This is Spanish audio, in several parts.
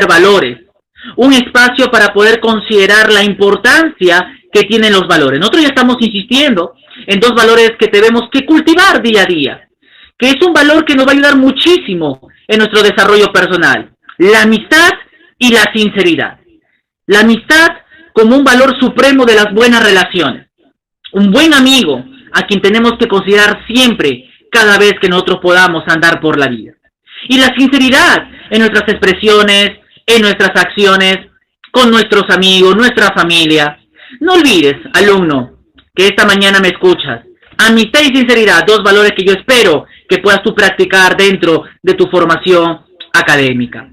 valores, un espacio para poder considerar la importancia que tienen los valores. Nosotros ya estamos insistiendo en dos valores que tenemos que cultivar día a día, que es un valor que nos va a ayudar muchísimo en nuestro desarrollo personal: la amistad y la sinceridad. La amistad como un valor supremo de las buenas relaciones. Un buen amigo a quien tenemos que considerar siempre, cada vez que nosotros podamos andar por la vida. Y la sinceridad en nuestras expresiones, en nuestras acciones, con nuestros amigos, nuestra familia. No olvides, alumno, que esta mañana me escuchas. Amistad y sinceridad, dos valores que yo espero que puedas tú practicar dentro de tu formación académica.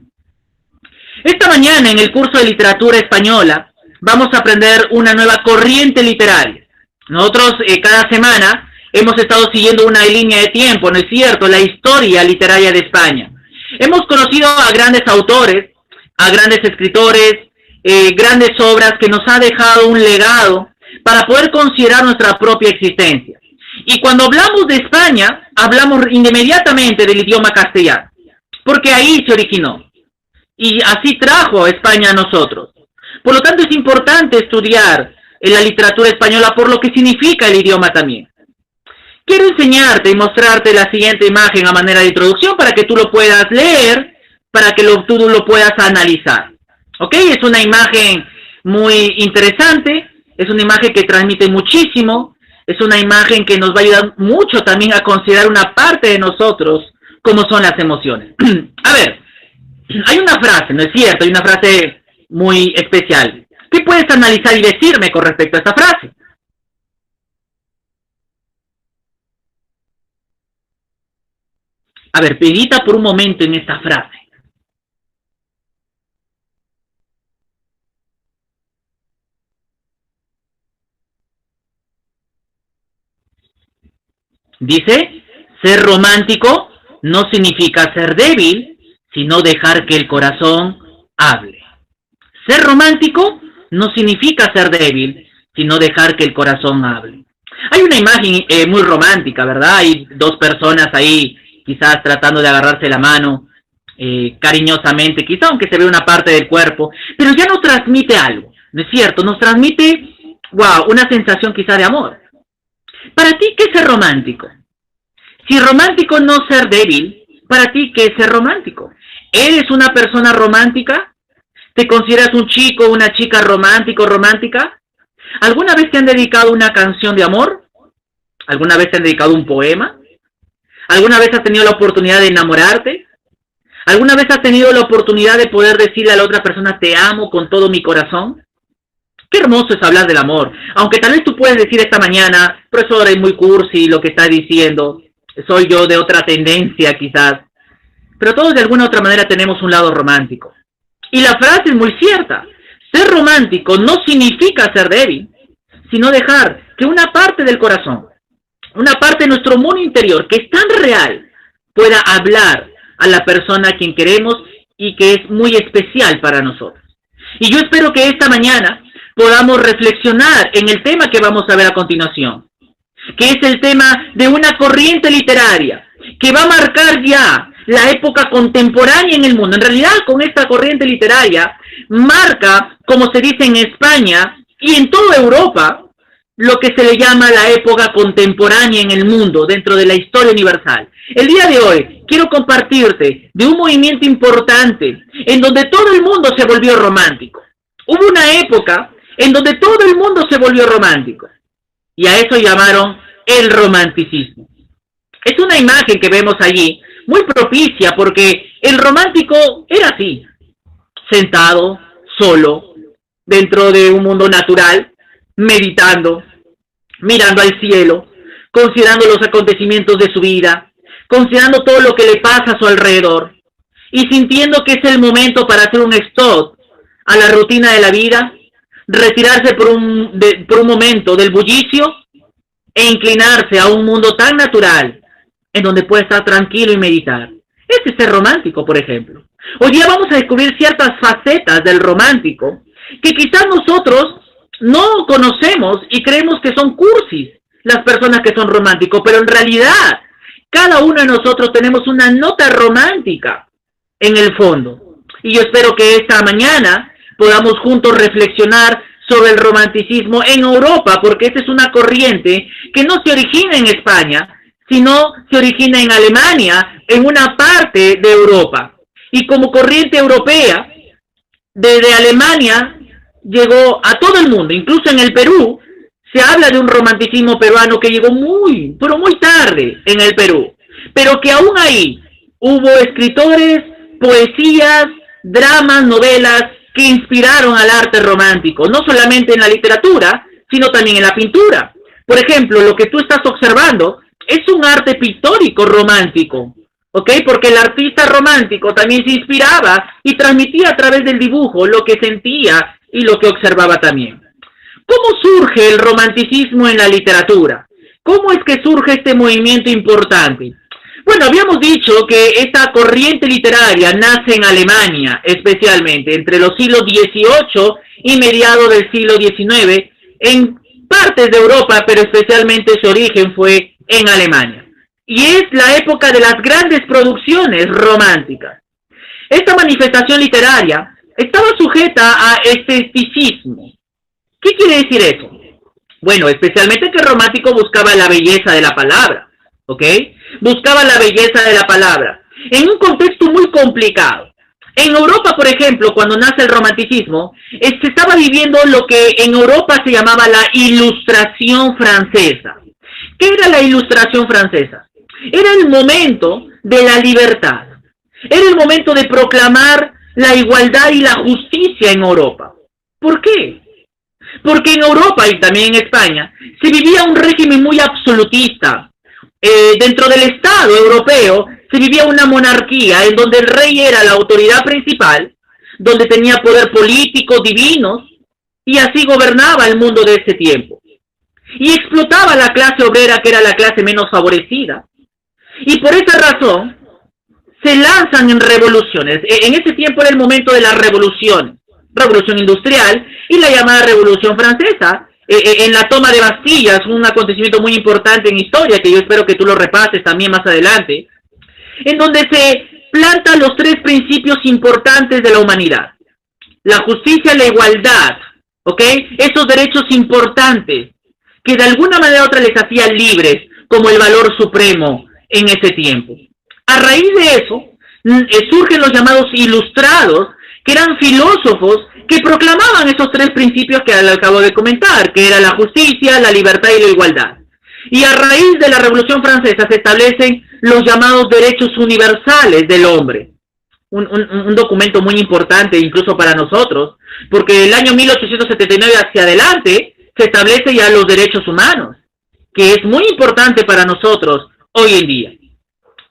Esta mañana en el curso de literatura española vamos a aprender una nueva corriente literaria. Nosotros cada semana hemos estado siguiendo una línea de tiempo, ¿no es cierto?, la historia literaria de España. Hemos conocido a grandes autores, a grandes escritores, grandes obras que nos ha dejado un legado para poder considerar nuestra propia existencia. Y cuando hablamos de España, hablamos inmediatamente del idioma castellano, porque ahí se originó. Y así trajo a España a nosotros. Por lo tanto, es importante estudiar la literatura española por lo que significa el idioma también. Quiero enseñarte y mostrarte la siguiente imagen a manera de introducción para que tú lo puedas leer, para que tú lo puedas analizar. ¿Ok? Es una imagen muy interesante, es una imagen que transmite muchísimo, es una imagen que nos va a ayudar mucho también a considerar una parte de nosotros, como son las emociones. A ver, hay una frase, ¿no es cierto? Hay una frase muy especial. ¿Qué puedes analizar y decirme con respecto a esta frase? A ver, medita por un momento en esta frase. Dice, ser romántico no significa ser débil, sino dejar que el corazón hable. Ser romántico no significa ser débil, sino dejar que el corazón hable. Hay una imagen muy romántica, ¿verdad? Hay dos personas ahí, quizás tratando de agarrarse la mano cariñosamente, quizás aunque se ve una parte del cuerpo, pero ya nos transmite algo, ¿no es cierto? Nos transmite, wow, una sensación quizás de amor. Para ti, ¿qué es ser romántico? Si romántico no ser débil, para ti, ¿qué es ser romántico? ¿Eres una persona romántica? ¿Te consideras un chico o una chica romántico o romántica? ¿Alguna vez te han dedicado una canción de amor? ¿Alguna vez te han dedicado un poema? ¿Alguna vez has tenido la oportunidad de enamorarte? ¿Alguna vez has tenido la oportunidad de poder decirle a la otra persona, te amo con todo mi corazón? Qué hermoso es hablar del amor. Aunque tal vez tú puedes decir esta mañana, profesor, es muy cursi lo que está diciendo, soy yo de otra tendencia quizás. Pero todos de alguna u otra manera tenemos un lado romántico. Y la frase es muy cierta. Ser romántico no significa ser débil, sino dejar que una parte del corazón, una parte de nuestro mundo interior, que es tan real, pueda hablar a la persona a quien queremos y que es muy especial para nosotros. Y yo espero que esta mañana podamos reflexionar en el tema que vamos a ver a continuación, que es el tema de una corriente literaria que va a marcar ya la época contemporánea en el mundo. En realidad, con esta corriente literaria marca, como se dice en España y en toda Europa, lo que se le llama la época contemporánea en el mundo, dentro de la historia universal. El día de hoy quiero compartirte de un movimiento importante en donde todo el mundo se volvió romántico. Hubo una época en donde todo el mundo se volvió romántico, y a eso llamaron el romanticismo. Es una imagen que vemos allí, muy propicia, porque el romántico era así, sentado, solo, dentro de un mundo natural, meditando, mirando al cielo, considerando los acontecimientos de su vida, considerando todo lo que le pasa a su alrededor, y sintiendo que es el momento para hacer un stop a la rutina de la vida, retirarse por un momento del bullicio e inclinarse a un mundo tan natural en donde puede estar tranquilo y meditar. Ese es ser romántico, por ejemplo. Hoy día vamos a descubrir ciertas facetas del romántico que quizás nosotros no conocemos y creemos que son cursis las personas que son románticos, pero en realidad cada uno de nosotros tenemos una nota romántica en el fondo. Y yo espero que esta mañana podamos juntos reflexionar sobre el romanticismo en Europa, porque esta es una corriente que no se origina en España, sino se origina en Alemania, en una parte de Europa. Y como corriente europea, desde Alemania llegó a todo el mundo, incluso en el Perú. Se habla de un romanticismo peruano que llegó pero muy tarde en el Perú, pero que aún ahí hubo escritores, poesías, dramas, novelas que inspiraron al arte romántico, no solamente en la literatura, sino también en la pintura. Por ejemplo, lo que tú estás observando es un arte pictórico romántico, ¿ok? Porque el artista romántico también se inspiraba y transmitía a través del dibujo lo que sentía y lo que observaba también. ¿Cómo surge el romanticismo en la literatura? ¿Cómo es que surge este movimiento importante? Bueno, habíamos dicho que esta corriente literaria nace en Alemania, especialmente entre los siglos XVIII y mediados del siglo XIX, en partes de Europa, pero especialmente su origen fue en Alemania. Y es la época de las grandes producciones románticas. Esta manifestación literaria estaba sujeta a esteticismo. ¿Qué quiere decir eso? Bueno, especialmente que el romántico buscaba la belleza de la palabra, ¿ok? Buscaba la belleza de la palabra, en un contexto muy complicado. En Europa, por ejemplo, cuando nace el romanticismo, se estaba viviendo lo que en Europa se llamaba la Ilustración francesa. ¿Qué era la Ilustración francesa? Era el momento de la libertad. Era el momento de proclamar la igualdad y la justicia en Europa. ¿Por qué? Porque en Europa y también en España se vivía un régimen muy absolutista. Dentro del Estado europeo se vivía una monarquía en donde el rey era la autoridad principal, donde tenía poder político, divinos, y así gobernaba el mundo de ese tiempo. Y explotaba a la clase obrera, que era la clase menos favorecida. Y por esa razón se lanzan en revoluciones. En ese tiempo era el momento de las revoluciones. Revolución industrial y la llamada Revolución Francesa, en la toma de Bastillas, un acontecimiento muy importante en historia, que yo espero que tú lo repases también más adelante, en donde se plantan los tres principios importantes de la humanidad: la justicia, la igualdad, ¿ok? Esos derechos importantes que de alguna manera u otra les hacían libres, como el valor supremo en ese tiempo. A raíz de eso, surgen los llamados ilustrados, que eran filósofos que proclamaban esos tres principios que acabo de comentar, que era la justicia, la libertad y la igualdad. Y a raíz de la Revolución Francesa se establecen los llamados derechos universales del hombre. Un documento muy importante incluso para nosotros, porque del año 1879 hacia adelante se establecen ya los derechos humanos, que es muy importante para nosotros hoy en día.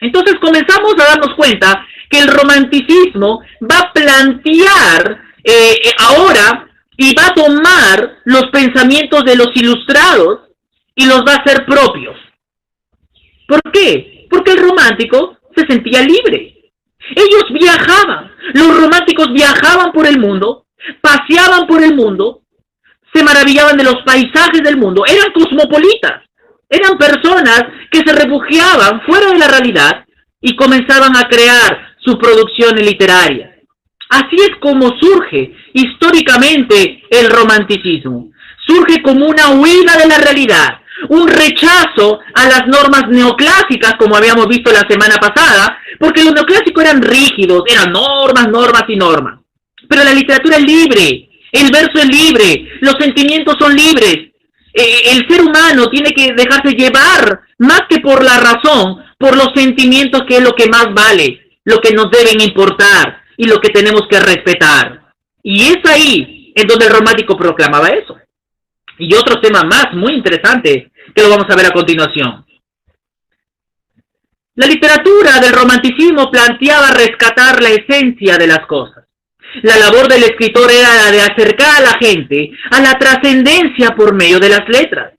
Entonces comenzamos a darnos cuenta que el romanticismo va a plantear ahora y va a tomar los pensamientos de los ilustrados y los va a hacer propios. ¿Por qué? Porque el romántico se sentía libre. Ellos viajaban, los románticos viajaban por el mundo, paseaban por el mundo, se maravillaban de los paisajes del mundo, eran cosmopolitas, eran personas que se refugiaban fuera de la realidad y comenzaban a crear sus producciones literarias. Así es como surge históricamente el romanticismo. Surge como una huida de la realidad, un rechazo a las normas neoclásicas, como habíamos visto la semana pasada, porque los neoclásicos eran rígidos, eran normas, normas y normas. Pero la literatura es libre, el verso es libre, los sentimientos son libres. El ser humano tiene que dejarse llevar, más que por la razón, por los sentimientos, que es lo que más vale, lo que nos deben importar y lo que tenemos que respetar. Y es ahí en donde el romántico proclamaba eso. Y otro tema más muy interesante que lo vamos a ver a continuación. La literatura del romanticismo planteaba rescatar la esencia de las cosas. La labor del escritor era la de acercar a la gente a la trascendencia por medio de las letras.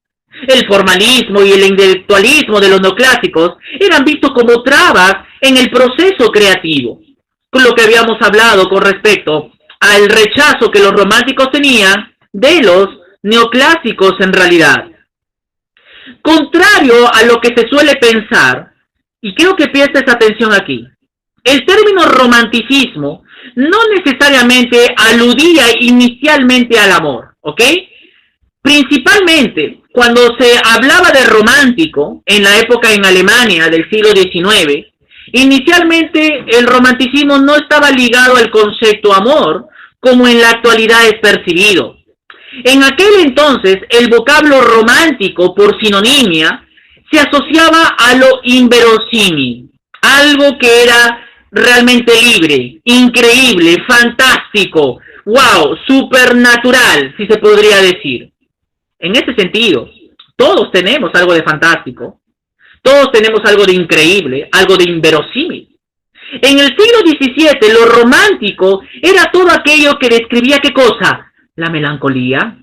El formalismo y el intelectualismo de los neoclásicos eran vistos como trabas en el proceso creativo, con lo que habíamos hablado con respecto al rechazo que los románticos tenían de los neoclásicos en realidad. Contrario a lo que se suele pensar, y quiero que prestes atención aquí, el término romanticismo no necesariamente aludía inicialmente al amor, ¿ok? Principalmente, cuando se hablaba de romántico, en la época en Alemania del siglo XIX, inicialmente el romanticismo no estaba ligado al concepto amor, como en la actualidad es percibido. En aquel entonces, el vocablo romántico, por sinonimia, se asociaba a lo inverosímil, algo que era realmente libre, increíble, fantástico, wow, supernatural, si se podría decir. En ese sentido, todos tenemos algo de fantástico, todos tenemos algo de increíble, algo de inverosímil. En el siglo XVII, lo romántico era todo aquello que describía ¿qué cosa? La melancolía,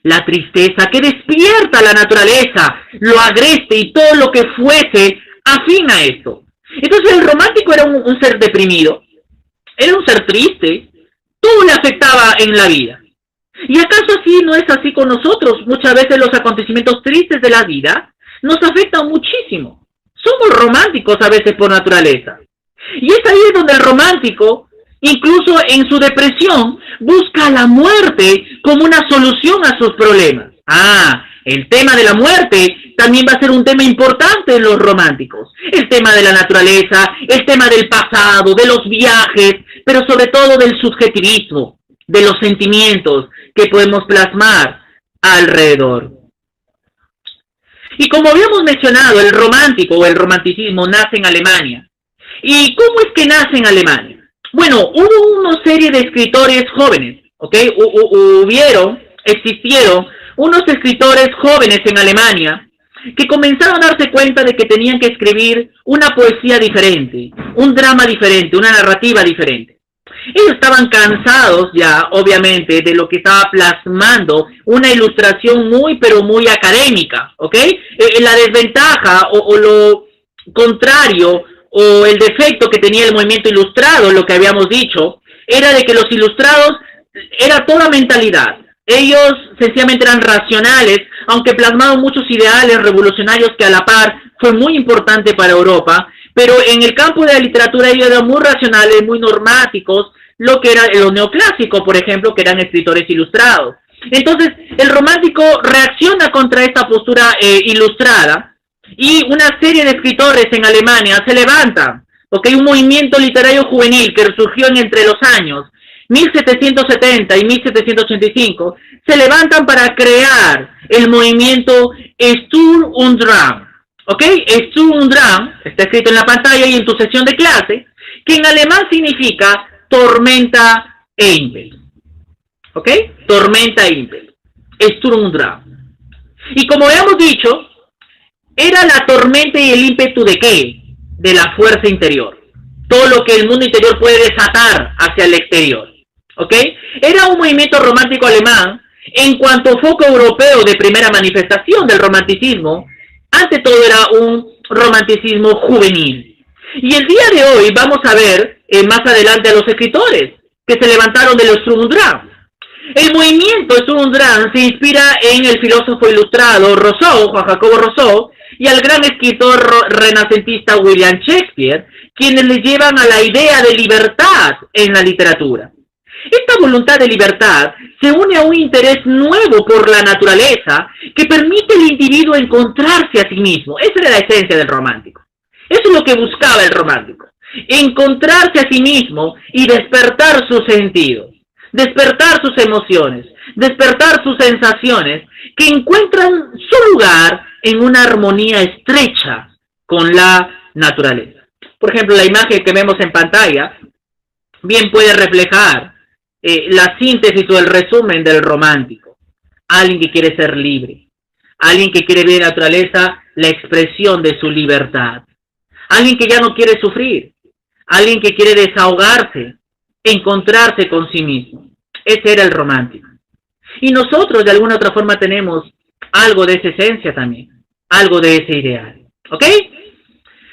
la tristeza que despierta la naturaleza, lo agreste y todo lo que fuese afín a esto. Entonces el romántico era un ser deprimido, era un ser triste, todo le afectaba en la vida. ¿Y acaso así no es así con nosotros? Muchas veces los acontecimientos tristes de la vida nos afectan muchísimo. Somos románticos a veces por naturaleza. Y es ahí donde el romántico, incluso en su depresión, busca la muerte como una solución a sus problemas. El tema de la muerte también va a ser un tema importante en los románticos. El tema de la naturaleza, el tema del pasado, de los viajes, pero sobre todo del subjetivismo, de los sentimientos que podemos plasmar alrededor. Y como habíamos mencionado, el romántico o el romanticismo nace en Alemania. ¿Y cómo es que nace en Alemania? Bueno, hubo una serie de escritores jóvenes, ¿ok? Existieron unos escritores jóvenes en Alemania que comenzaron a darse cuenta de que tenían que escribir una poesía diferente, un drama diferente, una narrativa diferente. Ellos estaban cansados ya, obviamente, de lo que estaba plasmando una ilustración muy, pero muy académica, ¿ok? La desventaja o lo contrario o el defecto que tenía el movimiento ilustrado, lo que habíamos dicho, era de que los ilustrados era toda mentalidad. Ellos sencillamente eran racionales, aunque plasmaron muchos ideales revolucionarios que a la par fue muy importante para Europa, pero en el campo de la literatura ellos eran muy racionales, muy normáticos, lo que era lo neoclásico, por ejemplo, que eran escritores ilustrados. Entonces, el romántico reacciona contra esta postura ilustrada, y una serie de escritores en Alemania se levantan, porque hay un movimiento literario juvenil que surgió entre los años 1770 y 1785, se levantan para crear el movimiento Sturm und Drang. ¿Ok? Sturm und Drang, está escrito en la pantalla y en tu sesión de clase, que en alemán significa tormenta e ímpetu. ¿Ok? Tormenta e ímpetu. Sturm und Drang. Y como hemos dicho, era la tormenta y el ímpetu ¿de qué? De la fuerza interior. Todo lo que el mundo interior puede desatar hacia el exterior. ¿Ok? Era un movimiento romántico alemán en cuanto foco europeo de primera manifestación del romanticismo. Ante todo era un romanticismo juvenil. Y el día de hoy vamos a ver más adelante a los escritores que se levantaron del Sturm und Drang. El movimiento Sturm und Drang se inspira en el filósofo ilustrado Rousseau, Juan Jacobo Rousseau, y al gran escritor renacentista William Shakespeare, quienes le llevan a la idea de libertad en la literatura. Esta voluntad de libertad se une a un interés nuevo por la naturaleza que permite al individuo encontrarse a sí mismo. Esa era la esencia del romántico. Eso es lo que buscaba el romántico. Encontrarse a sí mismo y despertar sus sentidos, despertar sus emociones, despertar sus sensaciones que encuentran su lugar en una armonía estrecha con la naturaleza. Por ejemplo, la imagen que vemos en pantalla bien puede reflejar la síntesis o el resumen del romántico. Alguien que quiere ser libre, alguien que quiere ver en la naturaleza la expresión de su libertad, alguien que ya no quiere sufrir, alguien que quiere desahogarse, encontrarse con sí mismo. Ese era el romántico. Y nosotros de alguna otra forma tenemos algo de esa esencia también, algo de ese ideal. ¿Ok?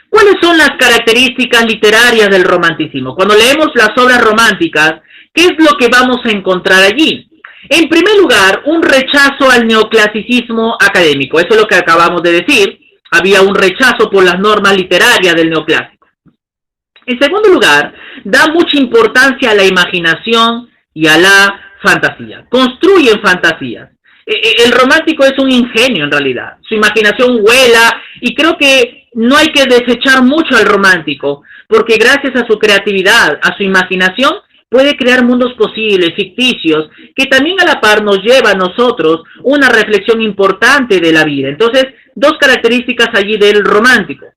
¿Cuáles son las características literarias del romanticismo? Cuando leemos las obras románticas, ¿qué es lo que vamos a encontrar allí? En primer lugar, un rechazo al neoclasicismo académico. Eso es lo que acabamos de decir. Había un rechazo por las normas literarias del neoclásico. En segundo lugar, da mucha importancia a la imaginación y a la fantasía. Construyen fantasías. El romántico es un ingenio en realidad. Su imaginación vuela y creo que no hay que desechar mucho al romántico, porque gracias a su creatividad, a su imaginación, puede crear mundos posibles, ficticios, que también a la par nos lleva a nosotros una reflexión importante de la vida. Entonces, dos características allí del romántico.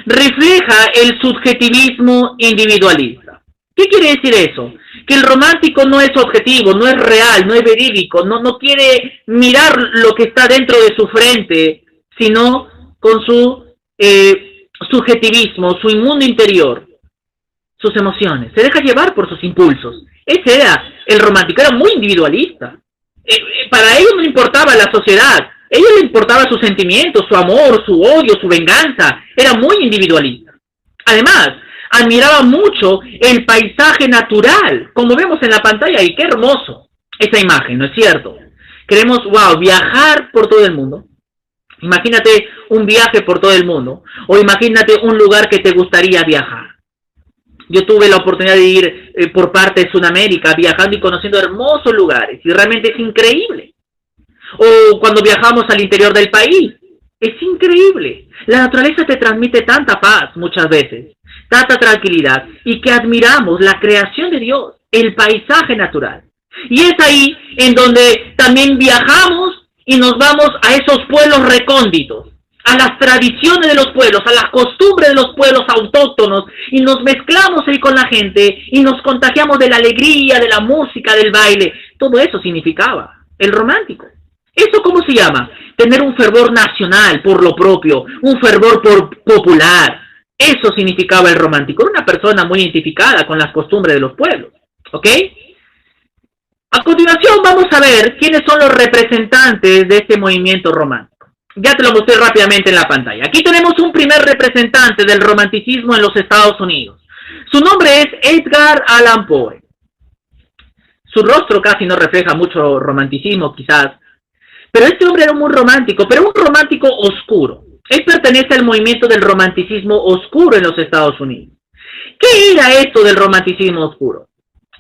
Refleja el subjetivismo individualista. ¿Qué quiere decir eso? Que el romántico no es objetivo, no es real, no es verídico, no quiere mirar lo que está dentro de su frente, sino con su subjetivismo, su mundo interior, sus emociones. Se deja llevar por sus impulsos. Ese era el romántico, era muy individualista. Para ellos no le importaba la sociedad, a ellos le importaba sus sentimientos, su amor, su odio, su venganza. Era muy individualista. Además, admiraba mucho el paisaje natural, como vemos en la pantalla, y qué hermoso esa imagen, ¿no es cierto? Queremos, wow, viajar por todo el mundo. Imagínate un viaje por todo el mundo, o imagínate un lugar que te gustaría viajar. Yo tuve la oportunidad de ir por parte de Sudamérica, viajando y conociendo hermosos lugares, y realmente es increíble. O cuando viajamos al interior del país, es increíble. La naturaleza te transmite tanta paz muchas veces, tanta tranquilidad, y que admiramos la creación de Dios, el paisaje natural. Y es ahí en donde también viajamos y nos vamos a esos pueblos recónditos, a las tradiciones de los pueblos, a las costumbres de los pueblos autóctonos, y nos mezclamos ahí con la gente y nos contagiamos de la alegría, de la música, del baile. Todo eso significaba el romántico. ¿Eso cómo se llama? Tener un fervor nacional por lo propio, un fervor popular. Eso significaba el romántico. Era una persona muy identificada con las costumbres de los pueblos. ¿Ok? A continuación vamos a ver quiénes son los representantes de este movimiento romántico. Ya te lo mostré rápidamente en la pantalla. Aquí tenemos un primer representante del romanticismo en los Estados Unidos. Su nombre es Edgar Allan Poe. Su rostro casi no refleja mucho romanticismo, quizás. Pero este hombre era muy romántico, pero un romántico oscuro. Él pertenece al movimiento del romanticismo oscuro en los Estados Unidos. ¿Qué era esto del romanticismo oscuro?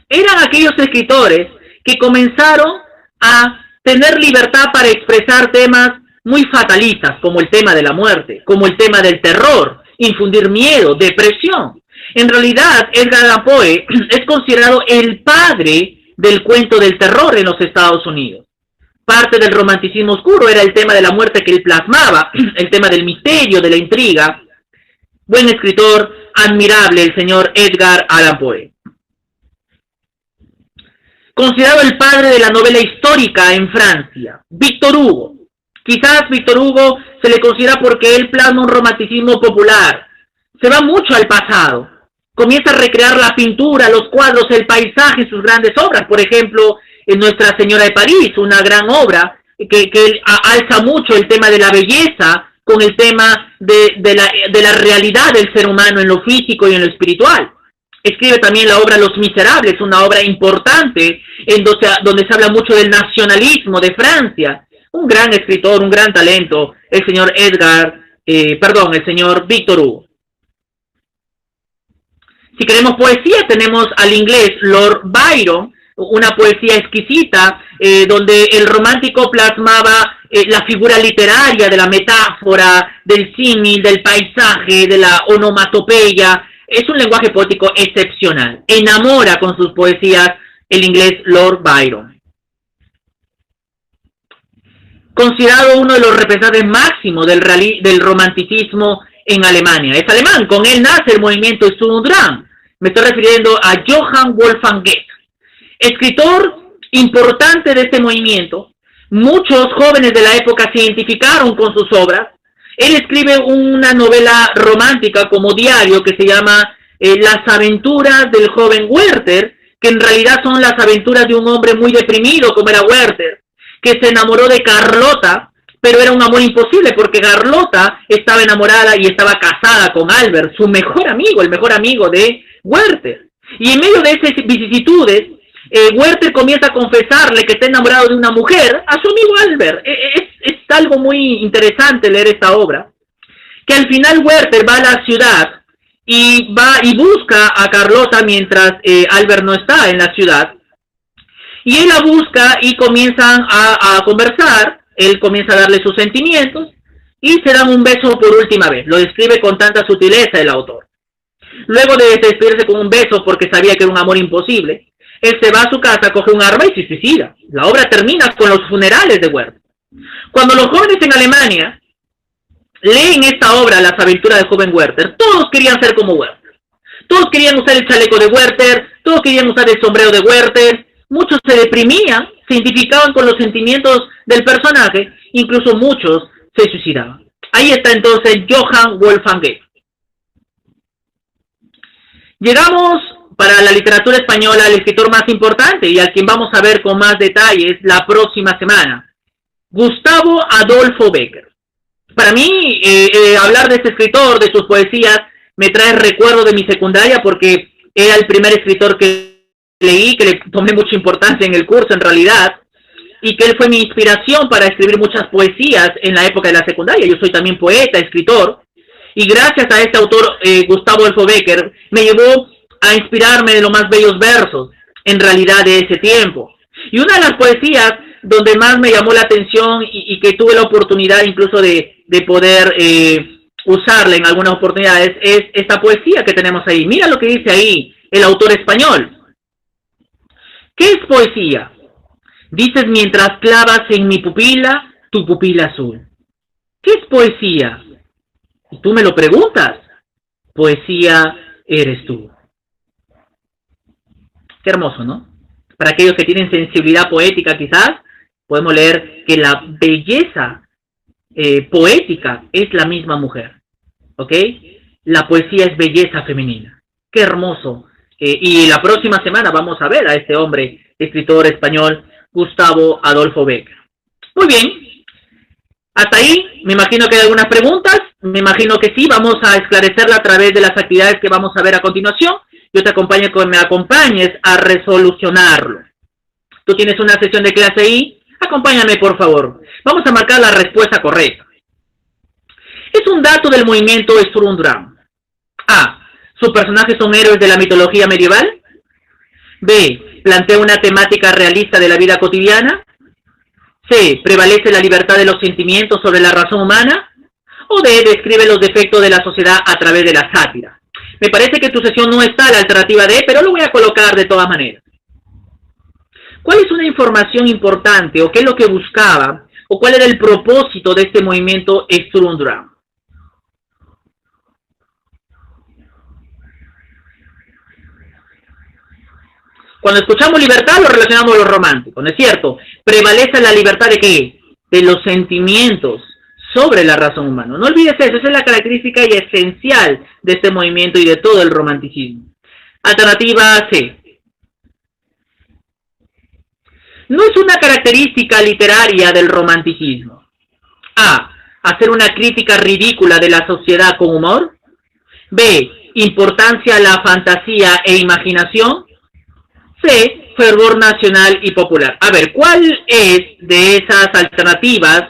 Eran aquellos escritores que comenzaron a tener libertad para expresar temas muy fatalistas, como el tema de la muerte, como el tema del terror, infundir miedo, depresión. En realidad, Edgar Allan Poe es considerado el padre del cuento del terror en los Estados Unidos. Parte del romanticismo oscuro era el tema de la muerte que él plasmaba, el tema del misterio, de la intriga. Buen escritor, admirable el señor Edgar Allan Poe. Considerado el padre de la novela histórica en Francia, Víctor Hugo. Quizás Víctor Hugo se le considera porque él plasma un romanticismo popular. Se va mucho al pasado. Comienza a recrear la pintura, los cuadros, el paisaje en sus grandes obras. Por ejemplo, en Nuestra Señora de París, una gran obra que alza mucho el tema de la belleza con el tema de la realidad del ser humano en lo físico y en lo espiritual. Escribe también la obra Los Miserables, una obra importante en donde se habla mucho del nacionalismo de Francia. Un gran escritor, un gran talento, el señor el señor Víctor Hugo. Si queremos poesía, tenemos al inglés Lord Byron, una poesía exquisita, donde el romántico plasmaba la figura literaria de la metáfora, del símil, del paisaje, de la onomatopeya. Es un lenguaje poético excepcional. Enamora con sus poesías el inglés Lord Byron. Considerado uno de los representantes máximos del romanticismo en Alemania. Es alemán, con él nace el movimiento Sturm und Drang. Me estoy refiriendo a Johann Wolfgang Goethe. Escritor importante de este movimiento. Muchos jóvenes de la época se identificaron con sus obras. Él escribe una novela romántica como diario que se llama Las aventuras del joven Werther, que en realidad son las aventuras de un hombre muy deprimido como era Werther, que se enamoró de Carlota, pero era un amor imposible porque Carlota estaba enamorada y estaba casada con Albert, su mejor amigo, el mejor amigo de Werther. Y en medio de esas vicisitudes, Werther comienza a confesarle que está enamorado de una mujer a su amigo Albert. Es algo muy interesante leer esta obra, que al final Werther va a la ciudad y va y busca a Carlota mientras Albert no está en la ciudad. Y él la busca y comienzan a conversar, él comienza a darle sus sentimientos y se dan un beso por última vez. Lo describe con tanta sutileza el autor. Luego de despedirse con un beso porque sabía que era un amor imposible, él se va a su casa, coge un arma y se suicida. La obra termina con los funerales de Werther. Cuando los jóvenes en Alemania leen esta obra, Las aventuras del joven Werther, todos querían ser como Werther. Todos querían usar el chaleco de Werther, todos querían usar el sombrero de Werther, muchos se deprimían, se identificaban con los sentimientos del personaje, incluso muchos se suicidaban. Ahí está entonces Johann Wolfgang Goethe. Llegamos para la literatura española al escritor más importante y al quien vamos a ver con más detalles la próxima semana, Gustavo Adolfo Bécquer. Para mí, hablar de este escritor, de sus poesías, me trae recuerdo de mi secundaria porque era el primer escritor que leí, que le tomé mucha importancia en el curso en realidad, y que él fue mi inspiración para escribir muchas poesías en la época de la secundaria. Yo soy también poeta, escritor, y gracias a este autor, Gustavo Adolfo Bécquer, me llevó a inspirarme de los más bellos versos, en realidad, de ese tiempo. Y una de las poesías donde más me llamó la atención y que tuve la oportunidad incluso de poder usarla en algunas oportunidades es esta poesía que tenemos ahí. Mira lo que dice ahí el autor español. ¿Qué es poesía? Dices mientras clavas en mi pupila tu pupila azul. ¿Qué es poesía? Y tú me lo preguntas. Poesía eres tú. Qué hermoso, ¿no? Para aquellos que tienen sensibilidad poética quizás, podemos leer que la belleza poética es la misma mujer. ¿Ok? La poesía es belleza femenina. Qué hermoso. Y la próxima semana vamos a ver a este hombre, escritor español, Gustavo Adolfo Bécquer. Muy bien. Hasta ahí, me imagino que hay algunas preguntas. Me imagino que sí, vamos a esclarecerla a través de las actividades que vamos a ver a continuación. Yo te acompaño que me acompañes a resolucionarlo. Tú tienes una sesión de clase ahí, acompáñame por favor. Vamos a marcar la respuesta correcta. Es un dato del movimiento Sturm und Drang. A. ¿Sus personajes son héroes de la mitología medieval? B. ¿Plantea una temática realista de la vida cotidiana? C. ¿Prevalece la libertad de los sentimientos sobre la razón humana? O D. ¿Describe los defectos de la sociedad a través de la sátira? Me parece que tu sesión no está la alternativa D, pero lo voy a colocar de todas maneras. ¿Cuál es una información importante o qué es lo que buscaba o cuál era el propósito de este movimiento Sturm und Drang? Cuando escuchamos libertad lo relacionamos con lo romántico, ¿no es cierto? ¿Prevalece la libertad de qué? De los sentimientos sobre la razón humana. No olvides eso, esa es la característica y esencial de este movimiento y de todo el romanticismo. Alternativa C. No es una característica literaria del romanticismo. A. Hacer una crítica ridícula de la sociedad con humor. B. Importancia a la fantasía e imaginación. C. Fervor nacional y popular. A ver, ¿cuál es de esas alternativas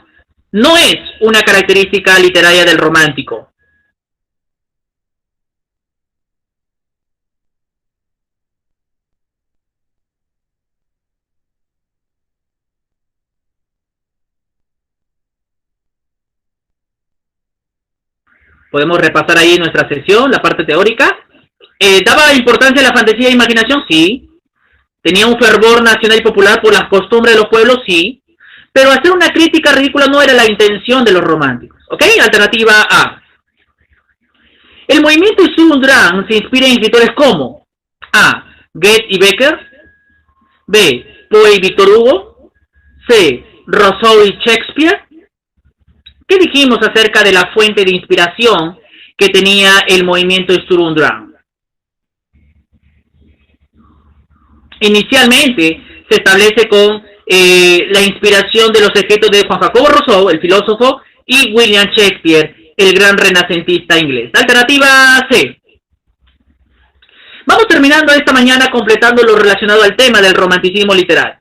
no es una característica literaria del romántico? Podemos repasar ahí nuestra sesión, la parte teórica. ¿Daba importancia a la fantasía e imaginación? Sí. ¿Tenía un fervor nacional y popular por las costumbres de los pueblos? Sí. Pero hacer una crítica ridícula no era la intención de los románticos. ¿Ok? Alternativa A. El movimiento Sturm und Drang se inspira en escritores como A. Goethe y Bécquer. B. Poe y Víctor Hugo. C. Rousseau y Shakespeare. ¿Qué dijimos acerca de la fuente de inspiración que tenía el movimiento Sturm und Drang? Inicialmente se establece con la inspiración de los escritos de Juan Jacobo Rousseau, el filósofo, y William Shakespeare, el gran renacentista inglés. Alternativa C. Vamos terminando esta mañana completando lo relacionado al tema del romanticismo literario.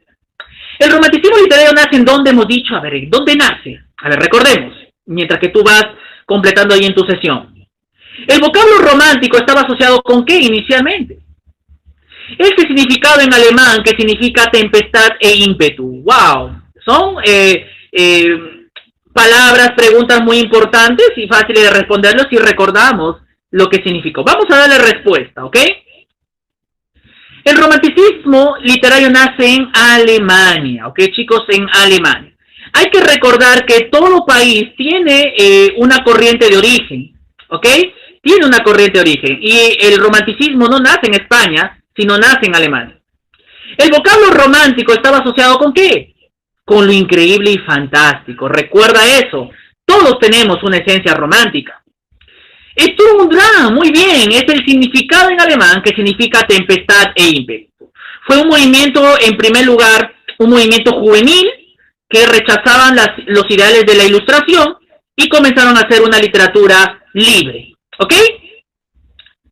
El romanticismo literario nace en donde hemos dicho, a ver, ¿dónde nace? A ver, recordemos, mientras que tú vas completando ahí en tu sesión. El vocablo romántico estaba asociado con ¿qué inicialmente? Este significado en alemán que significa tempestad e ímpetu. ¡Wow! Son palabras, preguntas muy importantes y fáciles de responderlos si recordamos lo que significó. Vamos a darle respuesta, ¿ok? El romanticismo literario nace en Alemania, ¿ok, chicos? En Alemania. Hay que recordar que todo país tiene una corriente de origen, ¿ok? Tiene una corriente de origen. Y el romanticismo no nace en España, sino nace en Alemania. El vocablo romántico estaba asociado ¿con qué? Con lo increíble y fantástico. Recuerda eso. Todos tenemos una esencia romántica. Sturm, muy bien, es el significado en alemán que significa tempestad e ímpetu. Fue un movimiento, en primer lugar, un movimiento juvenil que rechazaban los ideales de la ilustración y comenzaron a hacer una literatura libre. ¿Ok?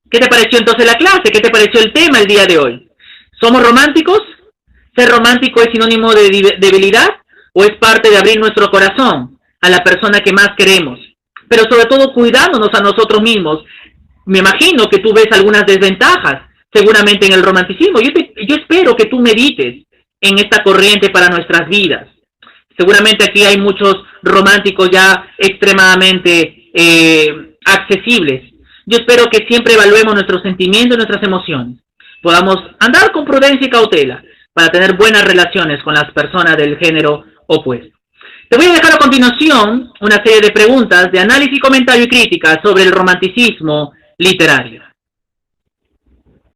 ¿Qué te pareció entonces la clase? ¿Qué te pareció el tema el día de hoy? ¿Somos románticos? ¿Ser romántico es sinónimo de debilidad o es parte de abrir nuestro corazón a la persona que más queremos? Pero sobre todo cuidándonos a nosotros mismos. Me imagino que tú ves algunas desventajas seguramente en el romanticismo. Yo espero que tú medites en esta corriente para nuestras vidas. Seguramente aquí hay muchos románticos ya extremadamente accesibles. Yo espero que siempre evaluemos nuestros sentimientos y nuestras emociones. Podamos andar con prudencia y cautela para tener buenas relaciones con las personas del género opuesto. Te voy a dejar a continuación una serie de preguntas de análisis, comentario y crítica sobre el romanticismo literario.